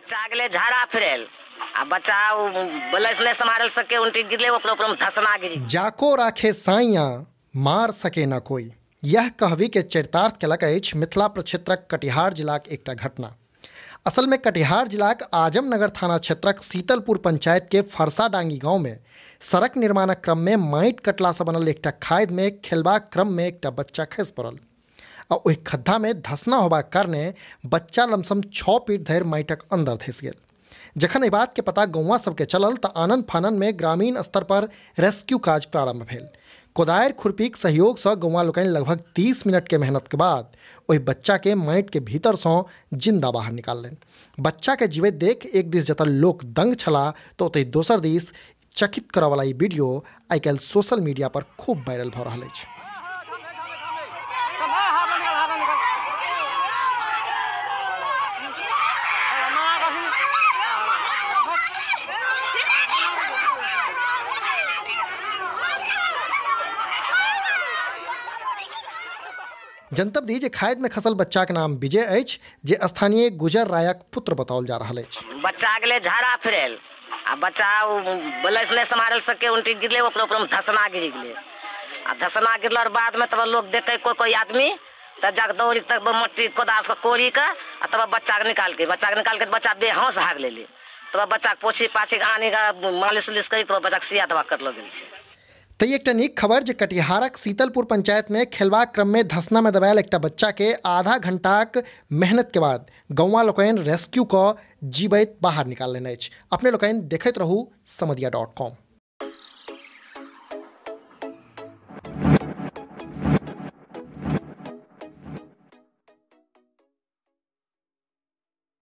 बच्चा गेले झाड़ा फिरेल आ बच्चा बलस नहीं संभाल सके उल्टी गिरले ओकरो धसना गिरी। जाको राखे साइया मार सके न कोई, यह कहवी के चरितार्थ केलक अछि मिथिला प्रक्षेत्रक कटिहार जिलाक एकटा घटना। असल में कटिहार जिलाक आजमनगर थाना क्षेत्रक शीतलपुर पंचायत के फरसाडांगी गांव में सड़क निर्माणक क्रम में माटि कटला से बनल एकटा खादि में खेलबाक क्रम में एकटा बच्चा खसि पड़ल आ ओहि खद्धा में धसना होबाक कारणे बच्चा लमसम 6 फीट धरि माटिक अंदर धसि गेल। जखन एहि बात के पता गौवा सबके चलल तऽ आनन फानन में ग्रामीण स्तर पर रेस्क्यू काज प्रारंभ भेल। कोदारि खुरपीक सहयोग से गौवा लोकनि लगभग 30 मिनट के मेहनत के बाद ओहि बच्चा के माटि के भीतर से जिंदा बाहर निकाललनि। बच्चा के जीवित देख एक दिस जतऽ लोक दंग छला तऽ ओतहि दोसर दिस चकित करऽ वाला ई वीडियो आइ काल्हि सोशल मीडिया पर खूब वायरल भऽ रहल अछि। जनतब दी जे खादि में खसल बच्चा के नाम विजय अछि, जे स्थानीय गुजर रायक पुत्र बताओल जा रहल अछि। बच्चा गेले झाड़ा फिरेल आ बच्चा बलस नहीं संभाल सके उल्टी गिरले ओकरो धसना गिरी गेले आ धसना गिरलार बाद में तब लोग देखे कोई आदमी तब जाके दौड़ी तक मट्टी कोदार से कोड़ी के तब बच्चा के निकाल के बच्चा बेहोश भाग ले तब बच्चा के पोछी पाछी आने का मालिश उलिश करी तब बच्चा के सिया दवा करलो गेल छै। तऽ एकटा नीक खबर जे कटिहारक शीतलपुर पंचायत में खेलबाक क्रम में धसना में दबायल एकटा बच्चा के आधा घंटाक मेहनत के बाद गौवा लोकनि रेस्क्यू कऽ जीवैत बाहर निकाललनि अछि। अपने लोकनि देखैत रहू समधिया.com।